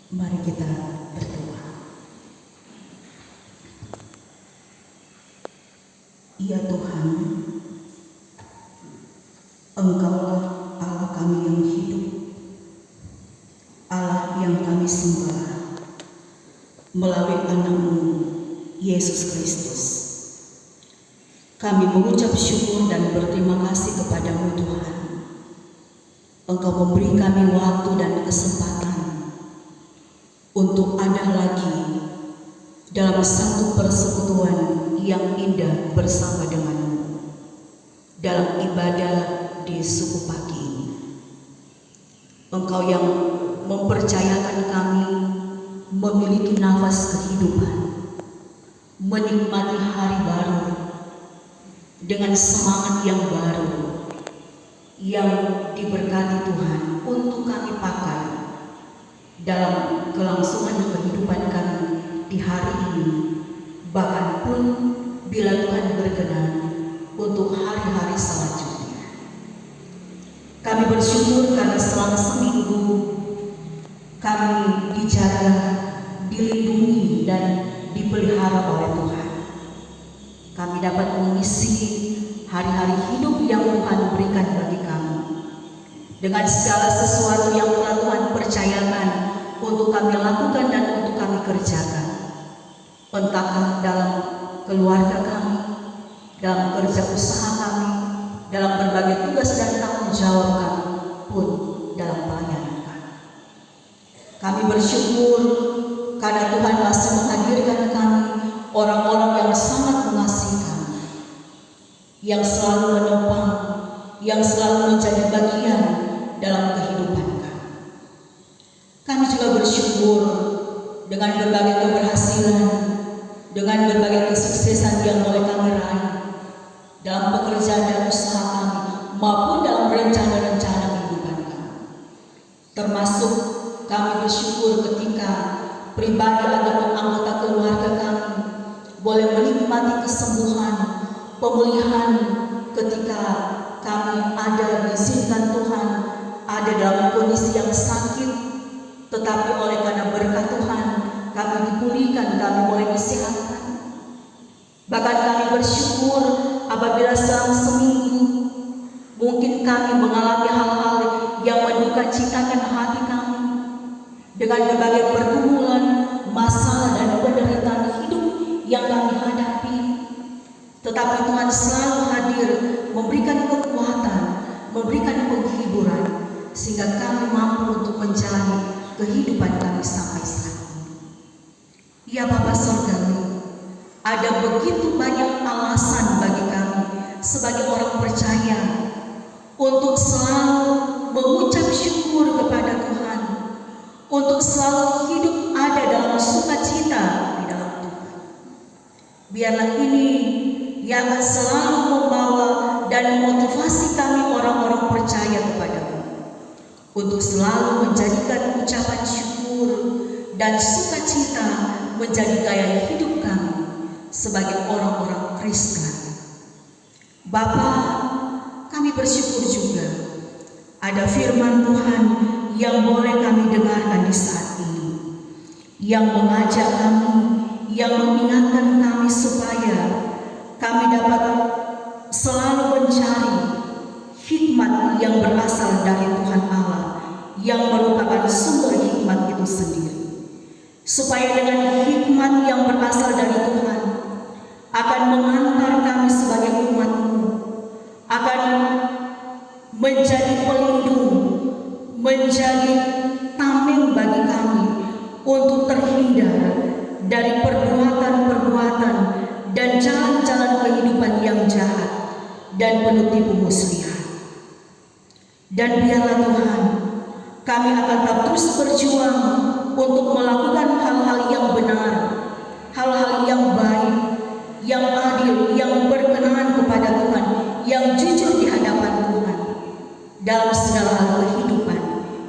Mari kita berdoa. Ya Tuhan, Engkaulah Allah kami yang hidup, Allah yang kami sembah melalui Anak-Mu, Yesus Kristus. Kami mengucap syukur dan berterima kasih kepada-Mu Tuhan. Engkau memberi kami waktu dan kesempatan untuk ada lagi dalam satu persekutuan yang indah bersama dengan-Mu dalam ibadah di suku pagi ini. Engkau yang mempercayakan kami memiliki nafas kehidupan, menikmati hari baru dengan semangat yang baru yang diberkati Tuhan untuk kami pakai dalam kelangsungan kehidupan kami di hari ini, bahkan pun bila Tuhan berkenan untuk hari-hari selanjutnya. Kami bersyukur karena selama seminggu kami dijaga, dilindungi dan dipelihara oleh Tuhan. Kami dapat mengisi hari-hari hidup yang Tuhan berikan bagi kami dengan segala sesuatu yang telah Tuhan percayakan untuk kami lakukan dan untuk kami kerjakan, entahkah dalam keluarga kami, dalam kerja usaha kami, dalam berbagai tugas dan tanggung jawab kami, pun dalam pelayanan kami. Kami bersyukur karena Tuhan masih menghadirkan kami orang-orang yang sangat mengasihi kami, yang selalu menopang, yang selalu menjadi bagian dalam kehidupan kami. Kami juga bersyukur dengan berbagai keberhasilan, dengan berbagai kesuksesan yang boleh kami raih dalam pekerjaan dan usaha kami maupun dalam rencana-rencana kehidupan kami. Termasuk kami bersyukur ketika pribadi ataupun anggota keluarga kami boleh menikmati kesembuhan, pemulihan ketika kami ada diizinkan Tuhan ada dalam kondisi yang sakit, tetapi oleh karena berkat Tuhan kami dipulihkan, kami boleh disehatkan. Bahkan kami bersyukur apabila selama seminggu mungkin kami mengalami hal-hal yang mendukacitakan hati kami dengan berbagai pergumulan, masalah dan penderitaan hidup yang kami hadapi. Tetapi Tuhan selalu hadir memberikan kekuatan, memberikan penghiburan, sehingga kami mampu untuk menjalani kehidupan kami sampai saat ini. Ya Bapa Surgawi, ada begitu banyak alasan bagi kami sebagai orang percaya untuk selalu mengucap syukur kepada Tuhan, untuk selalu hidup ada dalam sukacita di dalam Tuhan. Biarlah ini yang selalu membawa dan memotivasi kami orang-orang percaya kepada-Mu untuk selalu menjadikan ucapan syukur dan sukacita menjadi gaya hidup kami sebagai orang-orang Kristen. Bapa, kami bersyukur juga ada firman Tuhan yang boleh kami dengarkan di saat ini, yang mengajak kami, yang mengingatkan kami supaya kami dapat selalu mencari hikmat yang berasal dari Tuhan Allah, yang merupakan sumber hikmat itu sendiri. Supaya dengan hikmat yang berasal dari Tuhan akan mengantar kami sebagai umat-Mu, akan menjadi pelindung, menjadi tameng bagi kami untuk terhindar dari perbuatan-perbuatan dan jalan-jalan kehidupan yang jahat dan penuh tipu muslihat. Dan biarlah Tuhan, kami akan tetap terus berjuang untuk melakukan hal-hal yang benar, hal-hal yang baik, yang adil, yang berkenan kepada Tuhan, yang jujur di hadapan Tuhan dalam segala hal kehidupan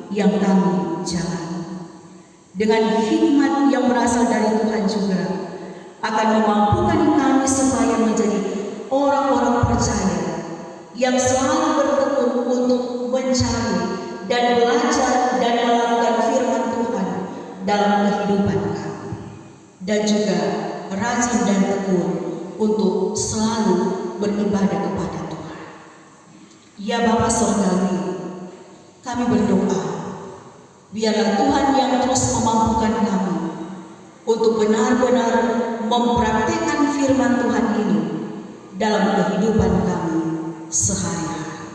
yang kami jalani. Dengan hikmat yang berasal dari Tuhan juga akan memampukan kami supaya menjadi orang-orang percaya yang selalu bertekun untuk mencari dan belajar dan melakukan firman Tuhan dalam kehidupan kami, dan juga rajin dan tekun untuk selalu beribadah kepada Tuhan. Ya Bapa Surgawi, kami berdoa, biarlah Tuhan yang terus memampukan kami untuk benar-benar mempraktikkan firman Tuhan ini dalam kehidupan kami sehari-hari.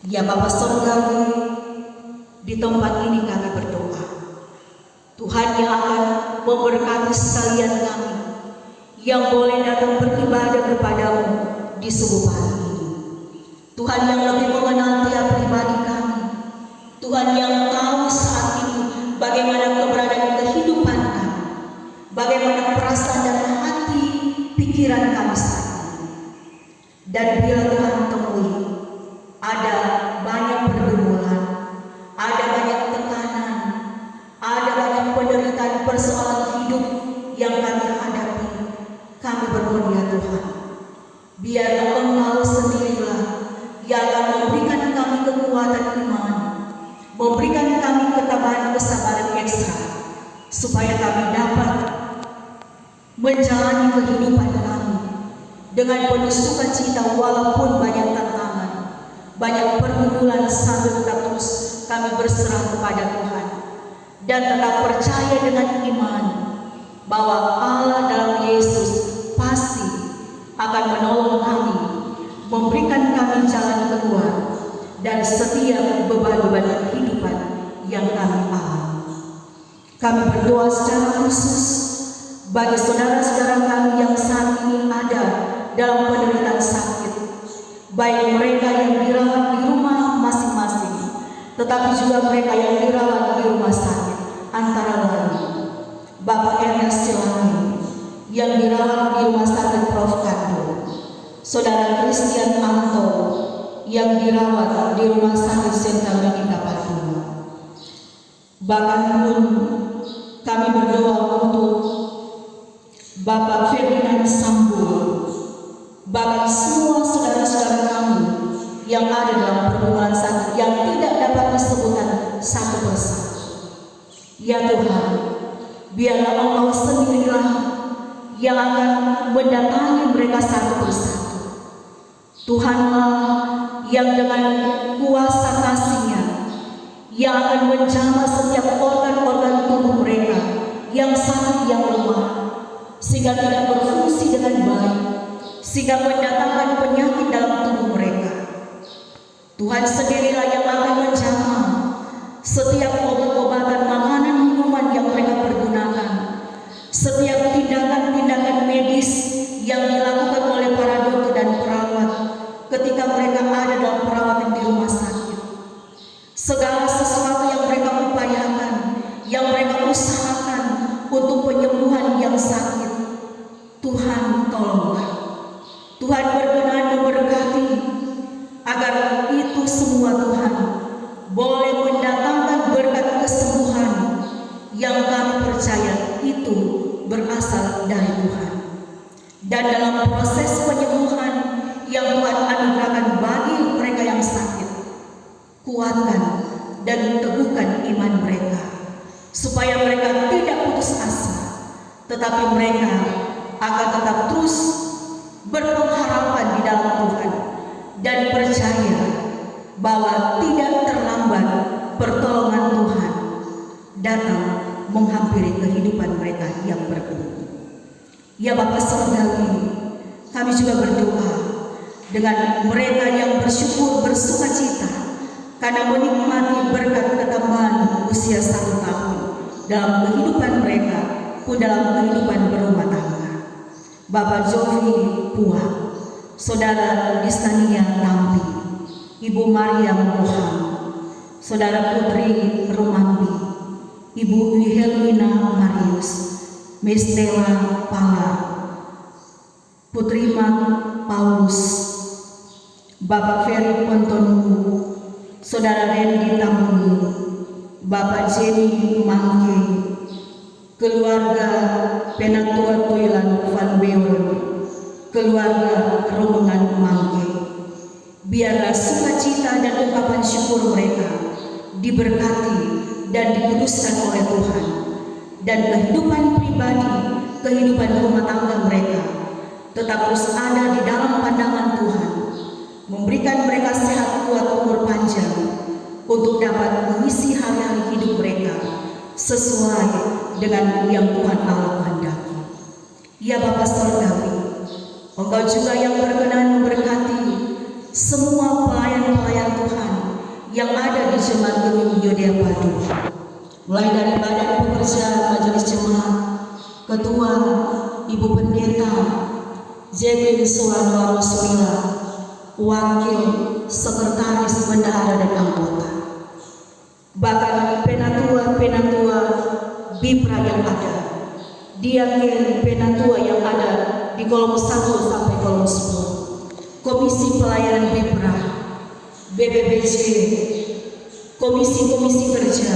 Ya Bapa Surgawi, di tempat ini kami berdoa, Tuhan yang akan memberkati sekalian kami yang boleh datang beribadah kepadamu di subuh pagi ini. Tuhan yang lebih mengenal tiap pribadi kami, Tuhan yang tahu saat ini bagaimana keberadaan kehidupan kami, bagaimana perasaan dan hati pikiran kami saat ini. Dan bila Tuhan temui ada banyak pergumulan, ada banyak tekanan, ada banyak penderitaan persoalan hidup yang kami hadapi, kami berdoa ya Tuhan, biarlah Engkau sendirilah yang akan memberikan kami kekuatan iman, memberikan kami ketabahan kesabaran ekstra, supaya kami dapat menjalani kehidupan kami dengan penuh sukacita walaupun banyak tantangan, banyak pergumulan, sambil tetap terus kami berserah kepada Tuhan dan tetap percaya dengan iman bahwa Allah dalam Yesus pasti akan menolong kami, memberikan kami jalan keluar dari setiap beban-beban kehidupan yang kami alami. Kami berdoa secara khusus bagi saudara-saudara kami yang saat ini ada dalam penderitaan sakit, baik mereka yang dirawat di rumah masing-masing, tetapi juga mereka yang dirawat di rumah sakit, antara lain Bapak Ernest Silani yang dirawat di rumah sakit Prof. Kando, Saudara Christian Anto yang dirawat di rumah sakit Senta Medika Papua. Bahkan pun kami berdoa untuk Bapak Ferdinand Sambo, bahkan semua saudara-saudara kami yang ada dalam pergumulan sakit yang tidak dapat disebutkan satu persatu. Ya Tuhan, biarlah Engkau sendirilah yang akan mendatangi mereka satu persatu. Tuhanlah yang dengan kuasa kasih-Nya yang akan menjamah setiap organ-organ tubuh mereka yang sakit, yang lemah, sehingga tidak berfungsi dengan baik, sehingga mendatangkan penyakit dalam tubuh mereka. Tuhan sendirilah yang akan menjamah setiap obat-obatan, makanan, minuman yang mereka pergunakan, setiap tindakan-tindakan medis yang dilakukan oleh para dokter dan perawat ketika mereka ada dalam perawatan di rumah sakit. Segala sesuatu yang mereka upayakan, yang mereka usahakan untuk penyembuhan yang sakit, Tuhan tolonglah. Tuhan berkenan memberkati agar itu semua Tuhan boleh mendatangkan berkat kesembuhan yang kami percaya itu berasal dari Tuhan. Dan dalam proses penyembuhan yang Tuhan anugerahkan bagi mereka yang sakit, kuatkan dan teguhkan iman mereka, supaya mereka tidak putus asa, tetapi mereka akan tetap terus berpengharapan di dalam Tuhan dan percaya bahwa tidak terlambat pertolongan Tuhan datang menghampiri kehidupan mereka yang bergumul. Ya Bapa Surgawi, kami juga berdoa dengan mereka yang bersyukur bersukacita karena menikmati berkat ketambahan usia 1 tahun dalam kehidupan mereka pun dalam kehidupan berumah tangga. Bapak Jovi Puah, Saudara Distania Nambi, Ibu Maria Moham, Saudara Putri Rumambi, Ibu Wilhelmina Marius, Mestela Pala, Putri Mak Paulus, Bapak Ferry Pontonulu, Saudara Randy Tamuni, Bapak Jenny Mangke, keluarga Penatua Tuilan Van Beon, keluarga rombongan Mangke. Biarlah sukacita dan ungkapan syukur mereka diberkati dan dikuduskan oleh Tuhan dan kehidupan pribadi, kehidupan rumah tangga mereka tetap terus ada di dalam pandangan Tuhan, memberikan mereka sehat, kuat, umur panjang untuk dapat mengisi hari-hari hidup mereka sesuai dengan yang Tuhan Allah kehendaki. Ya Bapa Sorgawi, Engkau juga yang berkenan memberkati semua pelayan-pelayan Tuhan yang ada di Jemaat Gemiung Yodea Padu, mulai dari badan pekerja majelis jemaat, ketua, ibu pendeta, Jebin Suwanwaro Surila, wakil, sekretaris, bendahara dan anggota, bahkan penatua Bipra yang ada, diaken penatua yang ada di kolom 1 sampai kolom 10, komisi pelayanan Bipra, BPBJ, komisi-komisi kerja,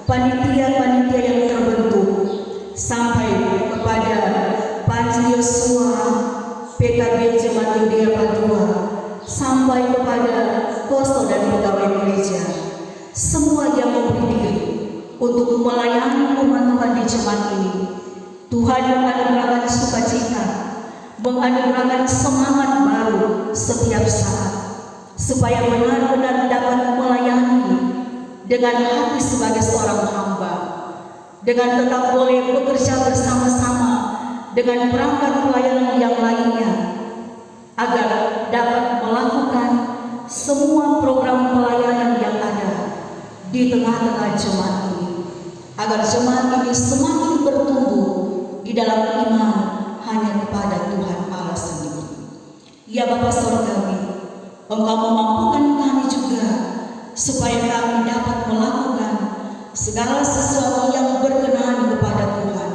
panitia-panitia yang terbentuk, sampai kepada Panji Yosua, PKB Jemaat Yodea Padua, sampai kepada kosto dan pegawai gereja, semua yang memberi diri untuk melayani umat Tuhan di jemaat ini. Tuhan menganugerahkan sukacita, menganugerahkan semangat baru setiap saat, supaya benar-benar dapat melayani dengan hati sebagai seorang hamba, dengan tetap boleh bekerja bersama-sama dengan perangkat pelayanan yang lainnya, agar dapat melakukan semua program pelayanan yang ada di tengah-tengah jemaat ini, agar jemaat ini semakin bertumbuh di dalam iman hanya kepada Tuhan Allah sendiri. Ya Bapa Sorgawi, Engkau memampukan kami juga supaya kami dapat melakukan segala sesuatu yang berkenan kepada Tuhan,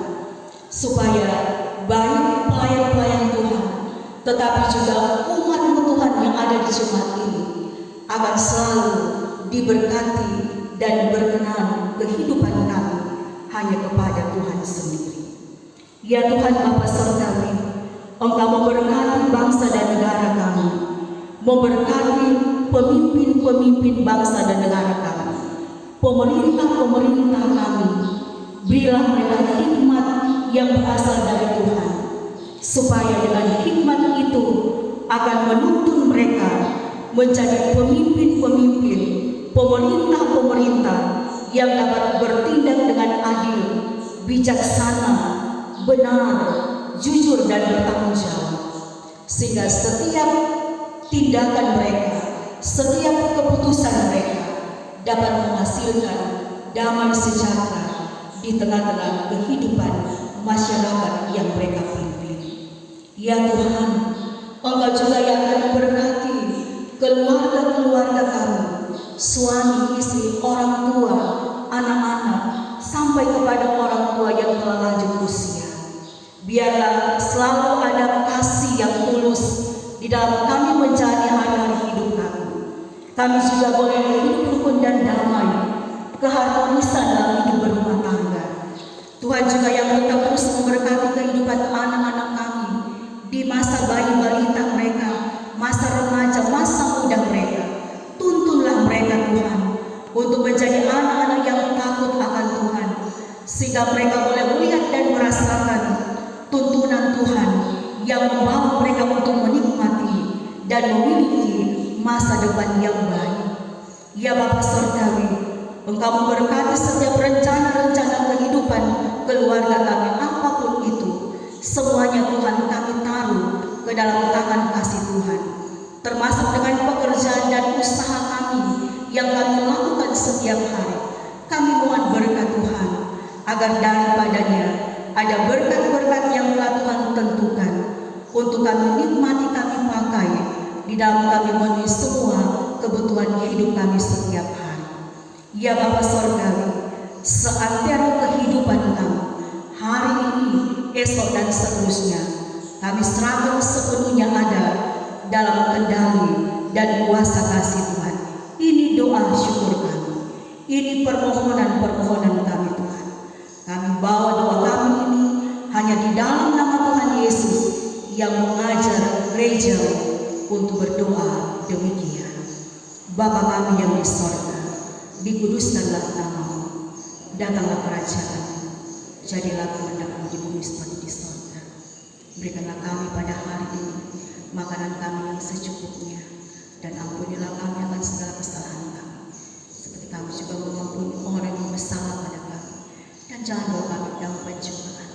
supaya baik pelayan-pelayan Tuhan, tetapi juga umat Tuhan yang ada di jemaat ini akan selalu diberkati dan berkenan kehidupan kami hanya kepada Tuhan sendiri. Ya Tuhan Bapa Sorgawi, Engkau memberkati bangsa dan negara kami, memberkati pemimpin-pemimpin bangsa dan negara kami, pemerintah-pemerintah kami. Berilah mereka hikmat yang berasal dari Tuhan, supaya dengan hikmat itu akan menuntun mereka menjadi pemimpin-pemimpin, pemerintah-pemerintah yang dapat bertindak dengan adil, bijaksana, benar, jujur dan bertanggung jawab, sehingga setiap tindakan mereka, setiap keputusan mereka dapat menghasilkan damai sejahtera di tengah-tengah kehidupan masyarakat yang mereka pimpin. Ya Tuhan, Engkau juga yang akan memberkati keluarga-keluarga kami, suami, istri, orang tua, anak-anak, sampai kepada orang tua yang telah lanjut usia. Biarlah selalu ada kasih yang tulus di dalam kami menjalani hari-hari hidup kami. Kami juga boleh hidup rukun dan damai, keharmonisan dalam hidup berumah tangga. Tuhan juga yang tetap terus memberkati kehidupan anak-anak kami di masa bayi balita mereka, masa remaja, masa muda mereka. Tuntunlah mereka Tuhan untuk menjadi anak-anak yang takut akan Tuhan, sehingga mereka boleh melihat dan merasakan tuntunan Tuhan yang membawa mereka untuk menikmati dan memiliki masa depan yang baik. Ya Bapa Sorgawi, Engkau memberkati setiap rencana-rencana kehidupan keluarga kami, apapun itu, semuanya Tuhan kami taruh ke dalam tangan kasih Tuhan, termasuk dengan pekerjaan dan usaha kami yang kami lakukan setiap hari. Kami mohon berkat Tuhan, agar daripadanya ada berkat-berkat yang telah Tuhan tentukan untuk kami nikmati, kami pakai di dalam kami memenuhi semua kebutuhan hidup kami setiap hari. Ya Bapa Sorgawi, seantero kehidupan kami hari ini, esok dan seterusnya, kami serahkan sepenuhnya ada dalam kendali dan kuasa kasih Tuhan. Ini doa syukur kami, ini permohonan-permohonan kami Tuhan. Kami bawa doa kami ini hanya di dalam nama Tuhan Yesus yang mengajar gereja untuk berdoa demikian. Bapa kami yang di sorga, dikuduskanlah namamu, datanglah kerajaan-Mu, Jadilah kehendakmu di bumi seperti di surga. Berikanlah kami pada hari ini makanan kami yang secukupnya, dan ampunilah kami akan segala kesalahan kami, seperti kami juga mengampuni orang yang bersalah pada kami. Dan jangan bawa kami dalam pencobaan,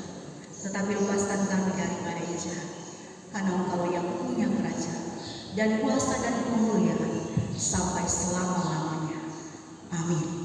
tetapi lepaskan kami daripada yang jahat. Karena Engkau yang punya kerajaan dan kuasa dan kemuliaan sampai selama-lamanya. Amin.